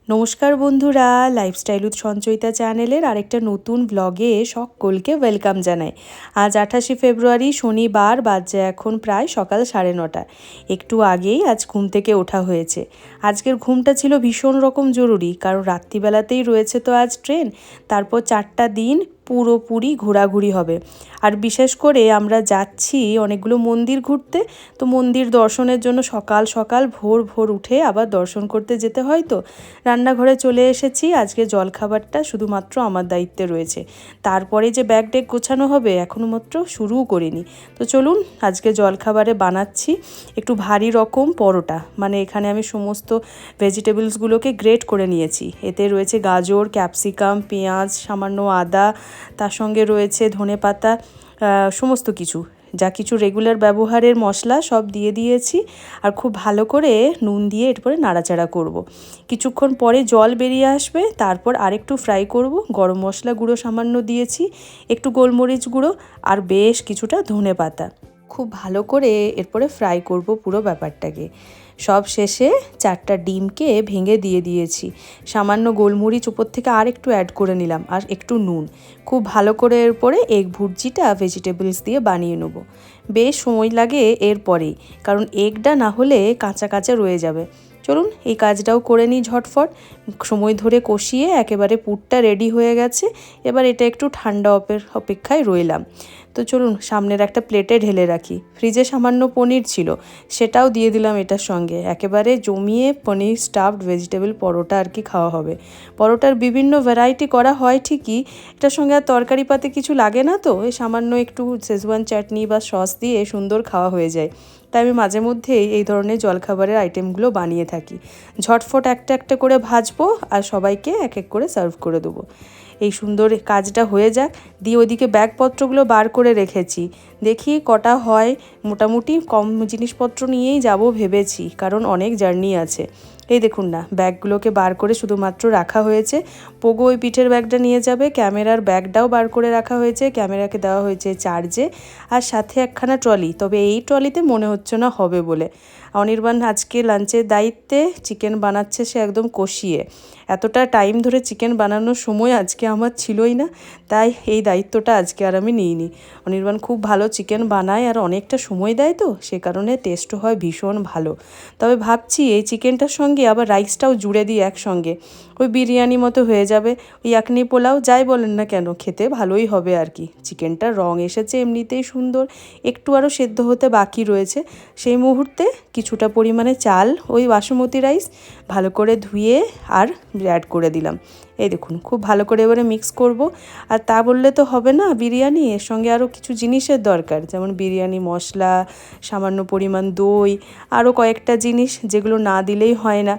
নমস্কার বন্ধুরা, lifestyle with Sanchayita চ্যানেলের আরেকটা নতুন ব্লগে সকলকে ওয়েলকাম জানাই। আজ 28শে ফেব্রুয়ারি শনিবার, বাজে এখন প্রায় সকাল 9:30। একটু আগেই আজ ঘুম থেকে ওঠা হয়েছে। আজকের ঘুমটা ছিল ভীষণ রকম জরুরি, কারণ রাত্রিবেলাতেই রয়েছে তো আজ ট্রেন। তারপর 4টা দিন পুরোপুরি ঘোরাঘুরি হবে। আর বিশেষ করে আমরা যাচ্ছি অনেকগুলো মন্দির ঘুরতে, তো মন্দির দর্শনের জন্য সকাল সকাল ভোর ভোর উঠে আবার দর্শন করতে যেতে হয়। তো রান্নাঘরে চলে এসেছি। আজকে জলখাবারটা শুধুমাত্র আমার দায়িত্বে রয়েছে। তারপরে যে ব্যাগ ডেক গোছানো হবে এখনও মাত্র শুরুও করিনি। তো চলুন, আজকে জলখাবারে বানাচ্ছি একটু ভারী রকম পরোটা। মানে এখানে আমি সমস্ত ভেজিটেবলসগুলোকে গ্রেট করে নিয়েছি। এতে রয়েছে গাজর, ক্যাপসিকাম, পেঁয়াজ, সামান্য আদা, তার সঙ্গে রয়েছে ধনেপাতা, সমস্ত কিছু যা কিছু রেগুলার ব্যবহারের মশলা সব দিয়ে দিয়েছি। আর খুব ভালো করে নুন দিয়ে এরপরে নাড়াচাড়া করব। কিছুক্ষণ পরে জল বেরিয়ে আসবে, তারপর আরেকটু ফ্রাই করব। গরম মশলা গুঁড়ো সামান্য দিয়েছি, একটু গোলমরিচ গুঁড়ো আর বেশ কিছুটা ধনেপাতা। খুব ভালো করে এরপরে ফ্রাই করব পুরো ব্যাপারটাকে। সব শেষে 4টা ডিমকে ভেঙে দিয়ে দিয়েছি। সামান্য গোলমরিচ উপর থেকে আর একটু অ্যাড করে নিলাম, আর একটু নুন। খুব ভালো করে এরপরে এগ ভুর্জিটা ভেজিটেবলস দিয়ে বানিয়ে নেব। বেশ সময় লাগে এরপরেই, কারণ এগটা না হলে কাঁচা কাঁচা রয়ে যাবে। চলুন এই কাজটাও করে নিই ঝটফট। সময় ধরে কষিয়ে একেবারে পুরটা রেডি হয়ে গেছে। এবার এটা একটু ঠান্ডা অপেক্ষায় রইলাম। তো চলুন সামনের একটা প্লেটে ঢেলে রাখি। ফ্রিজে সামান্য পনির ছিল, সেটাও দিয়ে দিলাম এটার সঙ্গে। একেবারে জমিয়ে পনির স্টাফড ভেজিটেবল পরোটা আর কি খাওয়া হবে। পরোটার বিভিন্ন ভ্যারাইটি করা হয় ঠিকই, এটার সঙ্গে আর তরকারি পাতে কিছু লাগে না, তো এই সামান্য একটু শেজওয়ান চাটনি বা সস দিয়ে সুন্দর খাওয়া হয়ে যায়। তাই আমি মাঝে মধ্যেই এই ধরনের জলখাবারের আইটেমগুলো বানিয়ে থাকি। ঝটফট একটা একটা করে ভাজবো আর সবাইকে এক এক করে সার্ভ করে দেবো। এই সুন্দর কাজটা হয়ে যাক, দিয়ে ওইদিকে ব্যাগপত্রগুলো বার করে রেখেছি। দেখি কটা হয়। মোটামুটি কম জিনিসপত্র নিয়েই যাব ভেবেছি, কারণ অনেক জার্নি আছে। এই দেখুন না, ব্যাগগুলোকে বার করে শুধুমাত্র রাখা হয়েছে। পোগো ওই পিঠের ব্যাগটা নিয়ে যাবে, ক্যামেরার ব্যাগটাও বার করে রাখা হয়েছে, ক্যামেরাকে দেওয়া হয়েছে চার্জে, আর সাথে একখানা ট্রলি। তবে এই ট্রলিতে মনে হচ্ছে না হবে বলে। অনির্বাণ আজকে লাঞ্চের দায়িত্বে চিকেন বানাচ্ছে, সে একদম কষিয়ে। এতটা টাইম ধরে চিকেন বানানোর সময় আজকে আমার ছিলই না, তাই এই দায়িত্বটা আজকে আর আমি নিইনি। অনির্বাণ খুব ভালো চিকেন বানায় আর অনেকটা সময় দেয়, তো সে কারণে টেস্টও হয় ভীষণ ভালো। তবে ভাবছি এই চিকেনটার সঙ্গে আবার রাইসটাও জুড়ে দিই একসঙ্গে, ওই বিরিয়ানি মতো হয়ে যাবে। ওই ইয়াকনি পোলাও যাই বলেন না কেন, খেতে ভালোই হবে আর কি। চিকেনটার রং এসেছে এমনিতেই সুন্দর, একটু আরও সেদ্ধ হতে বাকি রয়েছে। সেই মুহূর্তে কিছুটা পরিমাণে চাল, ওই বাসমতি রাইস, ভালো করে ধুয়ে আর অ্যাড করে দিলাম। এই দেখুন, খুব ভালো করে এবারে মিক্স করব। আর তা বললে তো হবে না, বিরিয়ানি এর সঙ্গে আরও কিছু জিনিসের দরকার, যেমন বিরিয়ানি মশলা, সামান্য পরিমাণ দই, আরও কয়েকটা জিনিস যেগুলো না দিলেই হয় না।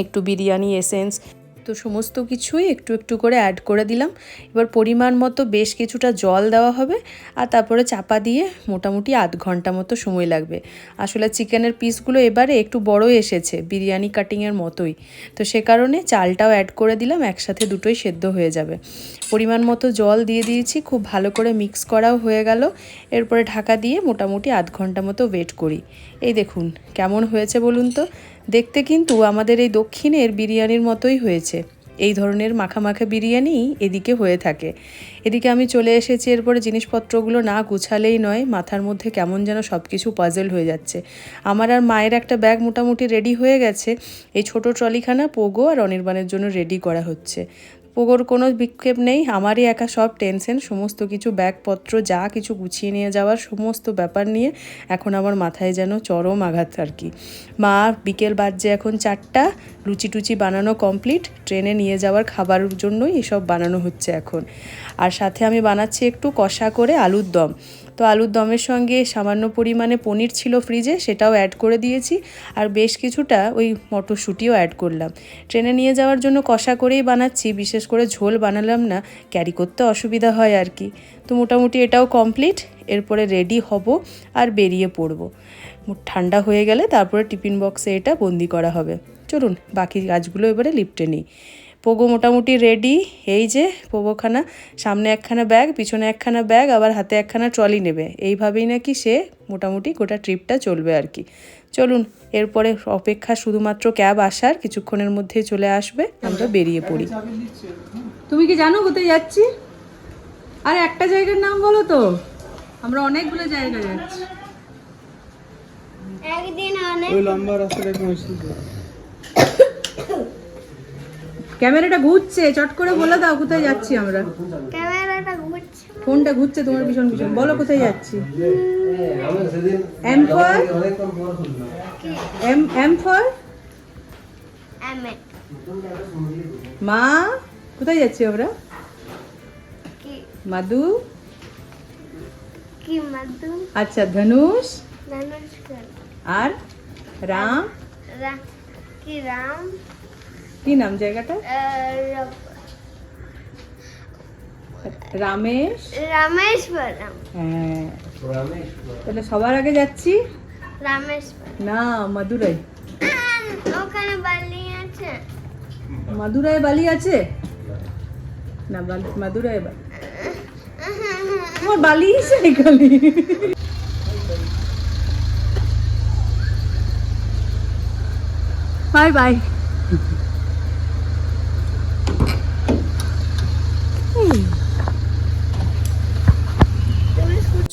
একটু বিরিয়ানি এসেন্স, তো সমস্ত কিছুই একটু একটু করে অ্যাড করে দিলাম। এবার পরিমাণ মতো বেশ কিছুটা জল দেওয়া হবে, আর তারপরে চাপা দিয়ে মোটামুটি আধ ঘন্টা মতো সময় লাগবে। আসলে চিকেনের পিসগুলো এবারে একটু বড় এসেছে, বিরিয়ানি কাটিংয়ের মতোই, তো সে কারণে চালটাও অ্যাড করে দিলাম, একসাথে দুটোই সেদ্ধ হয়ে যাবে। পরিমাণ মতো জল দিয়ে দিয়েছি, খুব ভালো করে মিক্স করাও হয়ে গেল। এরপরে ঢাকা দিয়ে মোটামুটি আধ ঘন্টা মতো ওয়েট করি। এই দেখুন কেমন হয়েছে বলুন তো। দেখতে কিন্তু আমাদের এই দক্ষিণের বিরিয়ানির মতোই হয়েছে। এই ধরনের মাখা মাখা বিরিয়ানি এদিকে হয়ে থাকে। এদিকে আমি চলে এসেছি, এরপরে জিনিসপত্রগুলো না গুছালেই নয়, মাথার মধ্যে কেমন যেন সব কিছু পাজল হয়ে যাচ্ছে। আমার আর মায়ের একটা ব্যাগ মোটামুটি রেডি হয়ে গেছে, এই ছোট ট্রলিখানা পোগো আর অনির্বাণের জন্য রেডি করা হচ্ছে। পোগোর কোনো বিক্ষেপ নেই, আমারই একা সব টেনশন। সমস্ত কিছু ব্যাগপত্র যা কিছু গুছিয়ে নিয়ে যাওয়ার সমস্ত ব্যাপার নিয়ে এখন আমার মাথায় যেন চরম আঘাত আর কি। মা বিকেল বাজছে এখন 4টা, লুচি টুচি বানানো কমপ্লিট, ট্রেনে নিয়ে যাওয়ার খাবারের জন্যই এসব বানানো হচ্ছে এখন। আর সাথে আমি বানাচ্ছি একটু কষা করে আলুর দম। তো আলুর দমের সঙ্গে সামান্য পরিমাণে পনির ছিল ফ্রিজে, সেটাও অ্যাড করে দিয়েছি। আর বেশ কিছুটা ওই মটরশুঁটিও অ্যাড করলাম। ট্রেনে নিয়ে যাওয়ার জন্য কষা করেই বানাচ্ছি, বিশেষ করে ঝোল বানালাম না, ক্যারি করতে অসুবিধা হয় আর কি। তো মোটামুটি এটাও কমপ্লিট। এরপরে রেডি হব আর বেরিয়ে পড়ব। ঠান্ডা হয়ে গেলে তারপরে টিফিন বক্সে এটা বন্দি করা হবে। চলুন বাকি কাজগুলো এবারে লিফটে নিই। পোগো মোটামুটি রেডি। এই যে পোগোখানা, সামনে একখানা ব্যাগ, পিছনে একখানা ব্যাগ, আবার হাতে একখানা ট্রলি নেবে। এইভাবেই নাকি সে মোটামুটি গোটা ট্রিপটা চলবে আর কি। চলুন, এরপরে অপেক্ষা শুধুমাত্র ক্যাব আসার, কিছুক্ষণের মধ্যেই চলে আসবে, আমরা বেরিয়ে পড়ি। তুমি কি জানো কোথায় যাচ্ছি? আর একটা জায়গার নাম বলো তো, আমরা অনেকগুলো জায়গায় যাচ্ছি। একদিন অনেক ওই লম্বা রাস্তাটা একটু মিষ্টি দিও। ক্যামেরাটা ঘুরছে, চট করে বলে দাও কোথায় যাচ্ছি আমরা। ক্যামেরাটা ঘুরছে। ফোনটা ঘুরছে তোমার পিছন পিছন, বলো কোথায় যাচ্ছি। M for M for M A মা। কোথায় যাচ্ছি আমরা? কি মাদু। কি মাদু আচ্ছা, ধনুষ ধনুষ্কর আর রাম। কি রাম কি নাম জায়গাটা? রামেশ। রামেশ্বরম। হ্যাঁ, তাহলে সবার আগে যাচ্ছি রামেশ্বর না মাদুরাই। ওখানে বালি আছে। মাদুরাই বালি আছে না? মাদুরাই বালি, তোমার বালি সেই খালি। Bye bye.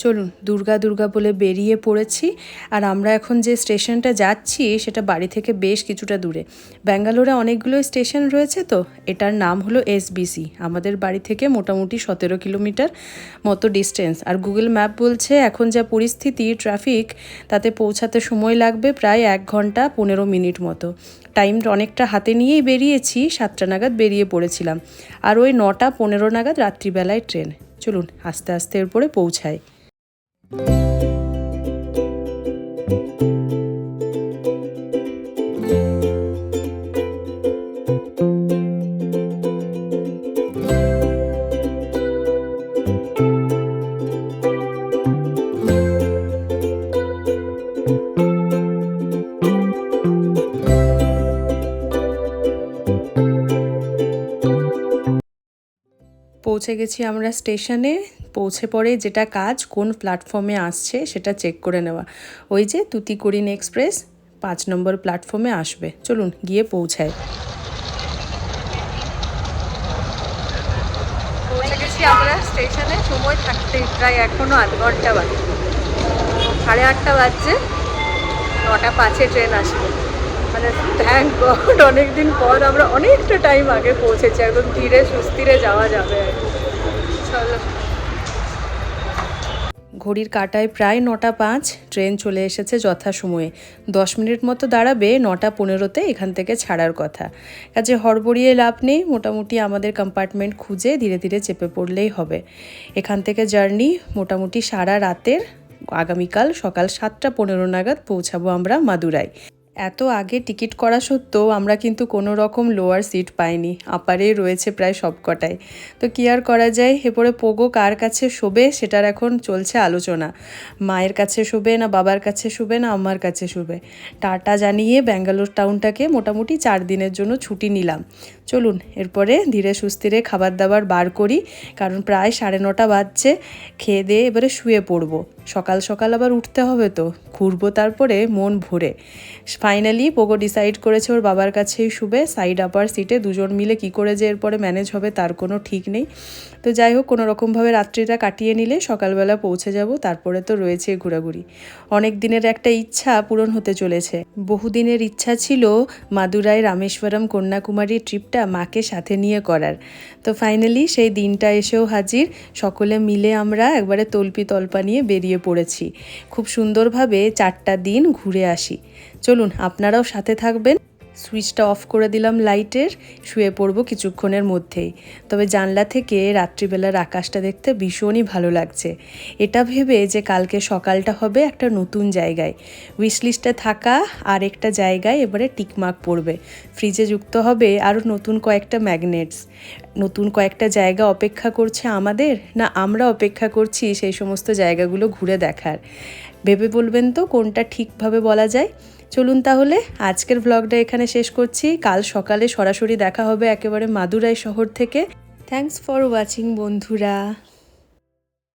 চলুন, দুর্গা দুর্গা বলে বেরিয়ে পড়েছি। আর আমরা এখন যে স্টেশনটা যাচ্ছি সেটা বাড়ি থেকে বেশ কিছুটা দূরে। ব্যাঙ্গালোরে অনেকগুলো স্টেশন রয়েছে, তো এটার নাম হলো এসবিসি। আমাদের বাড়ি থেকে মোটামুটি 17 কিলোমিটার মতো ডিস্টেন্স। আর গুগল ম্যাপ বলছে এখন যা পরিস্থিতি ট্রাফিক, তাতে পৌঁছাতে সময় লাগবে প্রায় 1 ঘন্টা 15 মিনিট মতো। টাইম অনেকটা হাতে নিয়েই বেরিয়েছি, 7টা নাগাদ বেরিয়ে পড়েছিলাম। আর ওই 9টা 15 নাগাদ রাত্রিবেলায় ট্রেন। চলুন আস্তে আস্তে এরপরে পৌঁছাই। পৌঁছে গেছি আমরা স্টেশনে। পৌঁছে পরে যেটা কাজ, কোন প্ল্যাটফর্মে আসছে সেটা চেক করে নেওয়া। ওই যে তুতিকোরিন এক্সপ্রেস 5 নম্বর প্ল্যাটফর্মে আসবে। চলুন গিয়ে পৌঁছাই। পৌঁছে গেছি আমরা স্টেশনে, সময় থাকতে প্রায় এখনও 8 ঘন্টা বাকি। 8:30 বাজছে, 9টা 5-এ ট্রেন আসবে। মানে থ্যাংক গড, অনেকদিন পর আমরা অনেকটা টাইম আগে পৌঁছেছি। একদম ধীরে সুস্থিরে যাওয়া যাবে। চলো, ঘড়ির কাঁটায় প্রায় 9টা 5, ট্রেন চলে এসেছে যথাসময়ে। 10 মিনিট মতো দাঁড়াবে, 9টা 15-তে এখান থেকে ছাড়ার কথা। কাজে হড়বড়িয়ে লাভ নেই, মোটামুটি আমাদের কম্পার্টমেন্ট খুঁজে ধীরে ধীরে চেপে পড়লেই হবে। এখান থেকে জার্নি মোটামুটি সারা রাতের। আগামীকাল সকাল 7টা 15 নাগাদ পৌঁছাবো আমরা মাদুরাই। এত আগে টিকিট করা সত্ত্বেও আমরা কিন্তু কোনো রকম লোয়ার সিট পাইনি, আপারেই রয়েছে প্রায় সবকটাই। তো কি আর করা যায়, এরপরে পোগো কার কাছে শোবে সেটার এখন চলছে আলোচনা। মায়ের কাছে শোবে না বাবার কাছে শোবে না আমার কাছে শোবে। টাটা জানিয়ে ব্যাঙ্গালোর টাউনটাকে মোটামুটি 4 দিনের জন্য ছুটি নিলাম। চলুন এরপরে ধীরে সুস্থিরে খাবার দাবার বার করি, কারণ প্রায় 9:30 বাজছে। খেয়ে দিয়ে এবারে শুয়ে পড়বো। সকাল সকাল আবার উঠতে হবে, তো ঘুরবো তারপরে মন ভরে। ফাইনালি পোগো ডিসাইড করেছে ওর বাবার কাছেই শুবে, সাইড আপার সিটে। দুজন মিলে কি করে যে এরপরে ম্যানেজ হবে তার কোনো ঠিক নেই। তো যাই হোক, কোনো রকমভাবে রাত্রিটা কাটিয়ে নিলে সকালবেলা পৌঁছে যাব। তারপরে তো রয়েছে ঘোরাঘুরি। অনেক দিনের একটা ইচ্ছা পূরণ হতে চলেছে। বহুদিনের ইচ্ছা ছিল মাদুরাই রামেশ্বরম কন্যাকুমারী ট্রিপটা মাকে সাথে নিয়ে করার। তো ফাইনালি সেই দিনটা এসেও হাজির। সকলে মিলে আমরা একবারে তল্পি তল্পা নিয়ে বেরিয়ে পড়েছি। খুব সুন্দরভাবে 4টা দিন ঘুরে আসি। চলুন আপনারাও সাথে থাকবেন। সুইচটা অফ করে দিলাম লাইটের, শুয়ে পড়ব কিছুক্ষণের মধ্যেই। তবে জানলা থেকে রাত্রিবেলার আকাশটা দেখতে ভীষণই ভালো লাগছে। এটা ভেবে যে কালকে সকালটা হবে একটা নতুন জায়গায়, উইশলিস্টে থাকা আরেকটা জায়গায় এবারে টিকমার্ক পড়বে। ফ্রিজে যুক্ত হবে আরও নতুন কয়েকটা ম্যাগনেটস। নতুন কয়েকটা জায়গা অপেক্ষা করছে আমাদের, না আমরা অপেক্ষা করছি সেই সমস্ত জায়গাগুলো ঘুরে দেখার। ভেবে বলবেন তো কোনটা ঠিকভাবে বলা যায়। চলুন তাহলে আজকের ভ্লগটা এখানে শেষ করছি। কাল সকালে সরাসরি দেখা হবে একেবারে মাদুরাই শহর থেকে। থ্যাঙ্কস ফর ওয়াচিং বন্ধুরা।